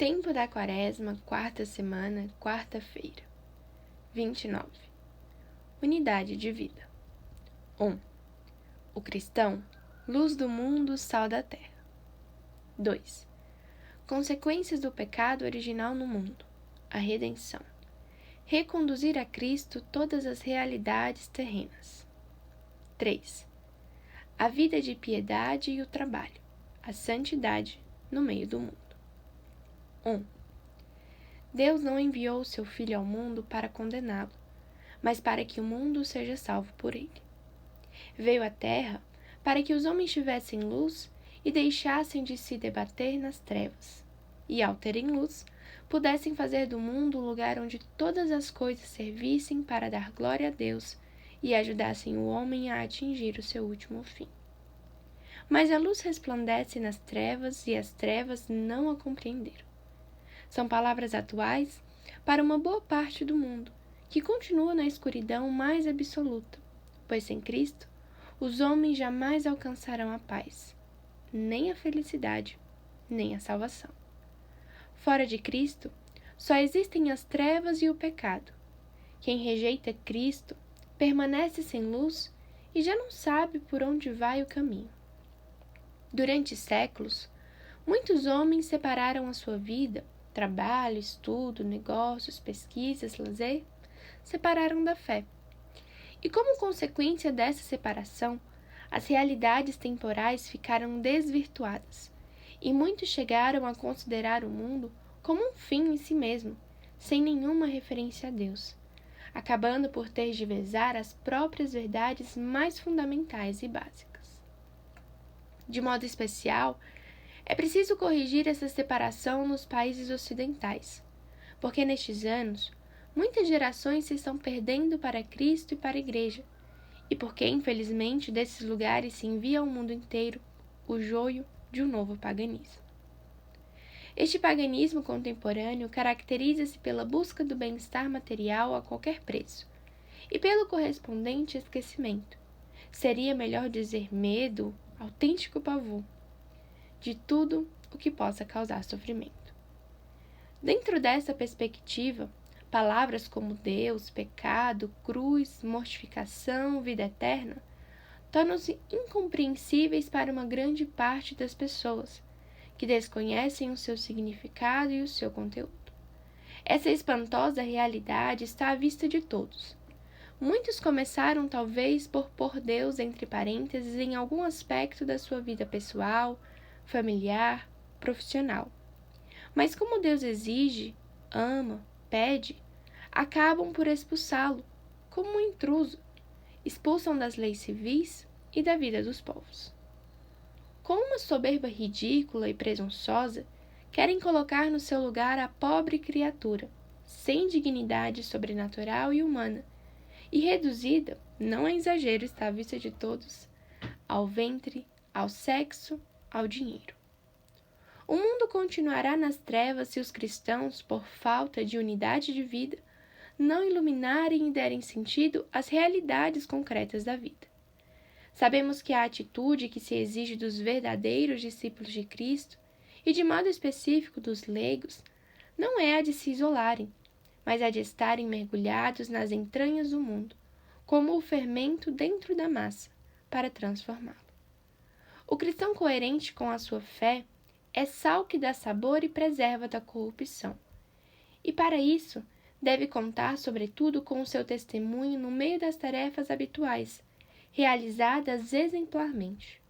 Tempo da Quaresma, quarta semana, quarta-feira. 29. Unidade de vida. 1. O cristão, luz do mundo, sal da terra. 2. Consequências do pecado original no mundo. A redenção. Reconduzir a Cristo todas as realidades terrenas. 3. A vida de piedade e o trabalho. A santidade no meio do mundo. 1. Deus não enviou o seu Filho ao mundo para condená-lo, mas para que o mundo seja salvo por ele. Veio à terra para que os homens tivessem luz e deixassem de se debater nas trevas, e ao terem luz, pudessem fazer do mundo um lugar onde todas as coisas servissem para dar glória a Deus e ajudassem o homem a atingir o seu último fim. Mas a luz resplandece nas trevas e as trevas não a compreenderam. São palavras atuais para uma boa parte do mundo, que continua na escuridão mais absoluta, pois sem Cristo, os homens jamais alcançarão a paz, nem a felicidade, nem a salvação. Fora de Cristo, só existem as trevas e o pecado. Quem rejeita Cristo permanece sem luz e já não sabe por onde vai o caminho. Durante séculos, muitos homens separaram a sua vida, trabalho, estudo, negócios, pesquisas, lazer, separaram da fé. E como consequência dessa separação, as realidades temporais ficaram desvirtuadas, e muitos chegaram a considerar o mundo como um fim em si mesmo, sem nenhuma referência a Deus, acabando por tergiversar as próprias verdades mais fundamentais e básicas. De modo especial, é preciso corrigir essa separação nos países ocidentais, porque nestes anos, muitas gerações se estão perdendo para Cristo e para a Igreja, e porque, infelizmente, desses lugares se envia ao mundo inteiro o joio de um novo paganismo. Este paganismo contemporâneo caracteriza-se pela busca do bem-estar material a qualquer preço, e pelo correspondente esquecimento, seria melhor dizer medo, autêntico pavor, de tudo o que possa causar sofrimento. Dentro dessa perspectiva, palavras como Deus, pecado, cruz, mortificação, vida eterna, tornam-se incompreensíveis para uma grande parte das pessoas, que desconhecem o seu significado e o seu conteúdo. Essa espantosa realidade está à vista de todos. Muitos começaram talvez por pôr Deus entre parênteses em algum aspecto da sua vida pessoal, familiar, profissional. Mas como Deus exige, ama, pede, acabam por expulsá-lo, como um intruso, expulsam das leis civis e da vida dos povos. Com uma soberba ridícula e presunçosa, querem colocar no seu lugar a pobre criatura, sem dignidade sobrenatural e humana, e reduzida, não é exagero, está à vista de todos, ao ventre, ao sexo, ao dinheiro. O mundo continuará nas trevas se os cristãos, por falta de unidade de vida, não iluminarem e derem sentido às realidades concretas da vida. Sabemos que a atitude que se exige dos verdadeiros discípulos de Cristo, e de modo específico dos leigos, não é a de se isolarem, mas a de estarem mergulhados nas entranhas do mundo, como o fermento dentro da massa, para transformá-lo. O cristão coerente com a sua fé é sal que dá sabor e preserva da corrupção. E para isso, deve contar sobretudo com o seu testemunho no meio das tarefas habituais, realizadas exemplarmente.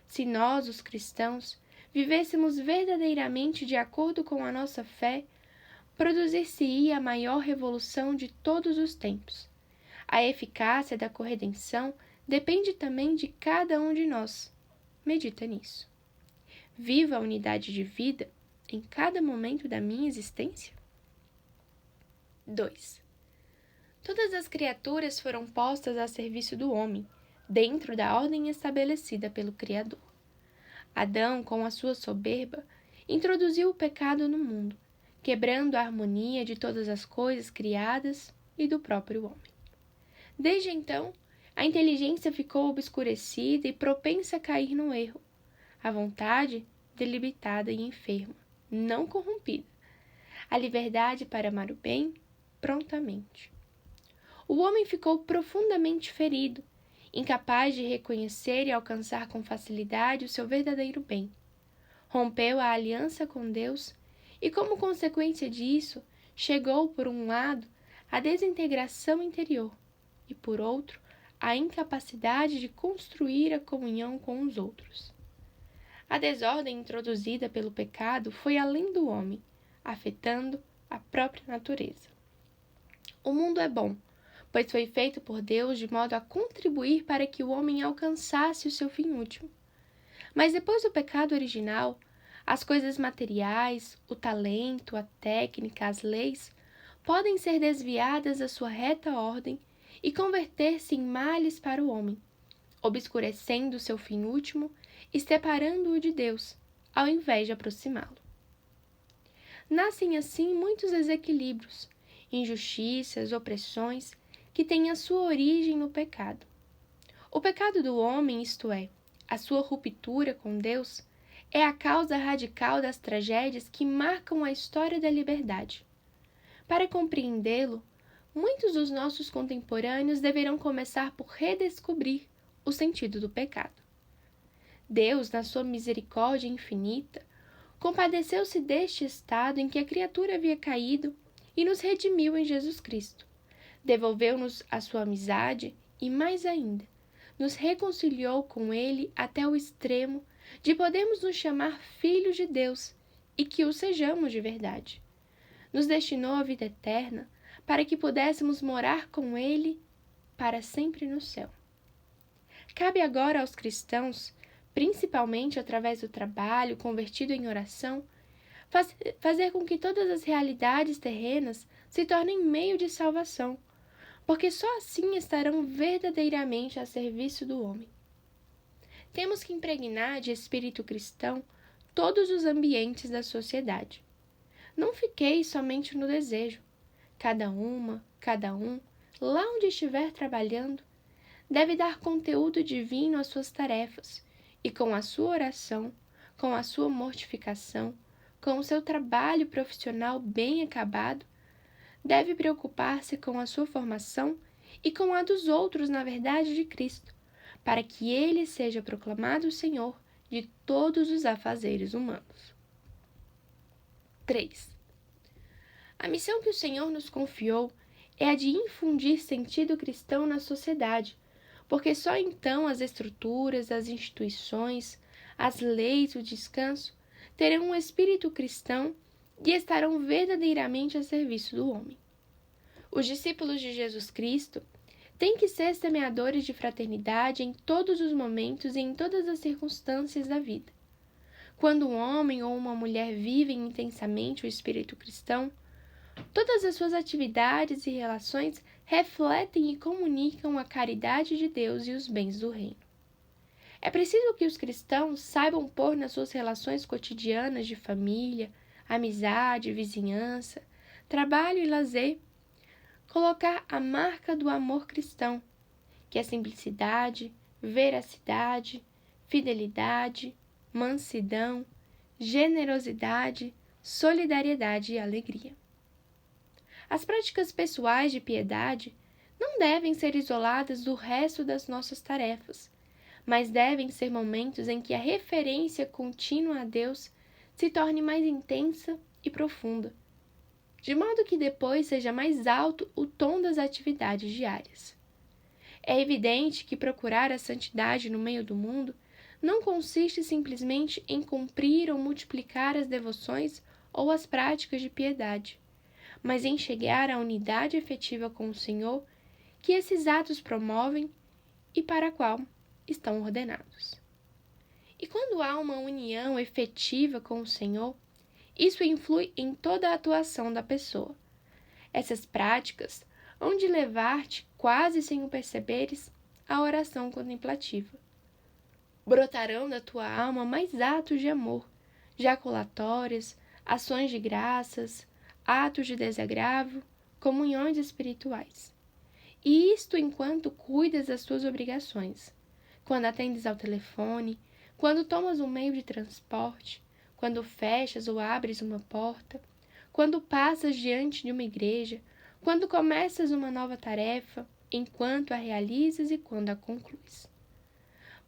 Se nós, os cristãos, vivêssemos verdadeiramente de acordo com a nossa fé, produzir-se-ia a maior revolução de todos os tempos. A eficácia da corredenção depende também de cada um de nós. Medita nisso. Viva a unidade de vida em cada momento da minha existência? 2. Todas as criaturas foram postas a serviço do homem, dentro da ordem estabelecida pelo Criador. Adão, com a sua soberba, introduziu o pecado no mundo, quebrando a harmonia de todas as coisas criadas e do próprio homem. Desde então, a inteligência ficou obscurecida e propensa a cair no erro, a vontade debilitada e enferma, não corrompida, a liberdade para amar o bem prontamente. O homem ficou profundamente ferido, incapaz de reconhecer e alcançar com facilidade o seu verdadeiro bem. Rompeu a aliança com Deus e, como consequência disso, chegou, por um lado, à desintegração interior e, por outro, à incapacidade de construir a comunhão com os outros. A desordem introduzida pelo pecado foi além do homem, afetando a própria natureza. O mundo é bom, pois foi feito por Deus de modo a contribuir para que o homem alcançasse o seu fim último. Mas depois do pecado original, as coisas materiais, o talento, a técnica, as leis, podem ser desviadas da sua reta ordem e converter-se em males para o homem, obscurecendo o seu fim último e separando-o de Deus, ao invés de aproximá-lo. Nascem assim muitos desequilíbrios, injustiças, opressões, que têm a sua origem no pecado. O pecado do homem, isto é, a sua ruptura com Deus, é a causa radical das tragédias que marcam a história da liberdade. Para compreendê-lo, muitos dos nossos contemporâneos deverão começar por redescobrir o sentido do pecado. Deus, na sua misericórdia infinita, compadeceu-se deste estado em que a criatura havia caído e nos redimiu em Jesus Cristo. Devolveu-nos a sua amizade e, mais ainda, nos reconciliou com Ele até o extremo de podermos nos chamar filhos de Deus e que o sejamos de verdade. Nos destinou à vida eterna para que pudéssemos morar com Ele para sempre no céu. Cabe agora aos cristãos, principalmente através do trabalho convertido em oração, fazer com que todas as realidades terrenas se tornem meio de salvação, porque só assim estarão verdadeiramente a serviço do homem. Temos que impregnar de espírito cristão todos os ambientes da sociedade. Não fiqueis somente no desejo. Cada um, lá onde estiver trabalhando, deve dar conteúdo divino às suas tarefas, e com a sua oração, com a sua mortificação, com o seu trabalho profissional bem acabado, deve preocupar-se com a sua formação e com a dos outros na verdade de Cristo, para que ele seja proclamado Senhor de todos os afazeres humanos. 3. A missão que o Senhor nos confiou é a de infundir sentido cristão na sociedade, porque só então as estruturas, as instituições, as leis, o descanso terão um espírito cristão e estarão verdadeiramente a serviço do homem. Os discípulos de Jesus Cristo têm que ser semeadores de fraternidade em todos os momentos e em todas as circunstâncias da vida. Quando um homem ou uma mulher vivem intensamente o espírito cristão, todas as suas atividades e relações refletem e comunicam a caridade de Deus e os bens do reino. É preciso que os cristãos saibam pôr nas suas relações cotidianas de família, amizade, vizinhança, trabalho e lazer, colocar a marca do amor cristão, que é simplicidade, veracidade, fidelidade, mansidão, generosidade, solidariedade e alegria. As práticas pessoais de piedade não devem ser isoladas do resto das nossas tarefas, mas devem ser momentos em que a referência contínua a Deus se torne mais intensa e profunda, de modo que depois seja mais alto o tom das atividades diárias. É evidente que procurar a santidade no meio do mundo não consiste simplesmente em cumprir ou multiplicar as devoções ou as práticas de piedade, mas em chegar à unidade efetiva com o Senhor que esses atos promovem e para a qual estão ordenados. E quando há uma união efetiva com o Senhor, isso influi em toda a atuação da pessoa. Essas práticas hão de levar-te, quase sem o perceberes, à oração contemplativa. Brotarão da tua alma mais atos de amor, jaculatórias, ações de graças, atos de desagravo, comunhões espirituais. E isto enquanto cuidas das tuas obrigações, quando atendes ao telefone, quando tomas um meio de transporte, quando fechas ou abres uma porta, quando passas diante de uma igreja, quando começas uma nova tarefa, enquanto a realizas e quando a concluis.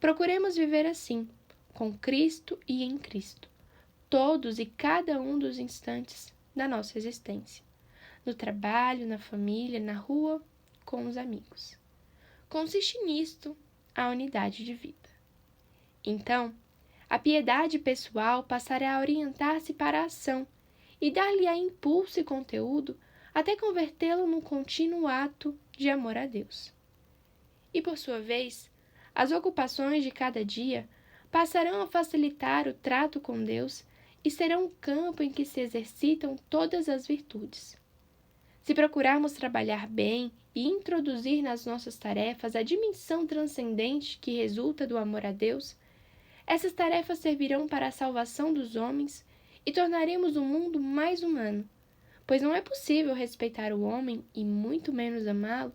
Procuremos viver assim, com Cristo e em Cristo, todos e cada um dos instantes da nossa existência, no trabalho, na família, na rua, com os amigos. Consiste nisto a unidade de vida. Então, a piedade pessoal passará a orientar-se para a ação e dar-lhe-á impulso e conteúdo até convertê-lo num contínuo ato de amor a Deus. E, por sua vez, as ocupações de cada dia passarão a facilitar o trato com Deus e serão um campo em que se exercitam todas as virtudes. Se procurarmos trabalhar bem e introduzir nas nossas tarefas a dimensão transcendente que resulta do amor a Deus, essas tarefas servirão para a salvação dos homens e tornaremos o mundo mais humano, pois não é possível respeitar o homem e muito menos amá-lo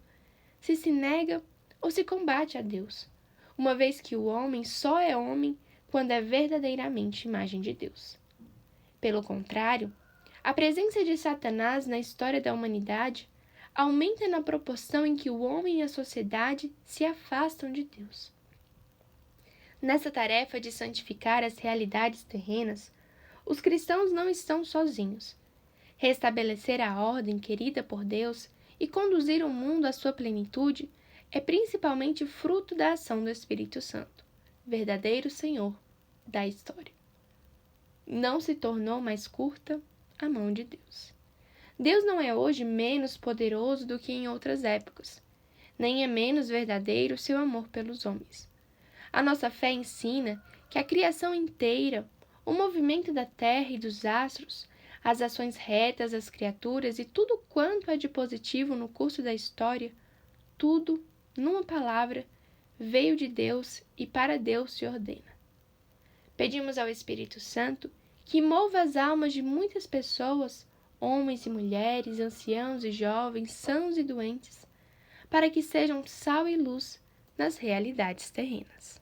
se nega ou se combate a Deus, uma vez que o homem só é homem quando é verdadeiramente imagem de Deus. Pelo contrário, a presença de Satanás na história da humanidade aumenta na proporção em que o homem e a sociedade se afastam de Deus. Nessa tarefa de santificar as realidades terrenas, os cristãos não estão sozinhos. Restabelecer a ordem querida por Deus e conduzir o mundo à sua plenitude é principalmente fruto da ação do Espírito Santo, verdadeiro Senhor da história. Não se tornou mais curta a mão de Deus. Deus não é hoje menos poderoso do que em outras épocas, nem é menos verdadeiro seu amor pelos homens. A nossa fé ensina que a criação inteira, o movimento da terra e dos astros, as ações retas das criaturas e tudo quanto é de positivo no curso da história, tudo, numa palavra, veio de Deus e para Deus se ordena. Pedimos ao Espírito Santo que mova as almas de muitas pessoas, homens e mulheres, anciãos e jovens, sãos e doentes, para que sejam sal e luz nas realidades terrenas.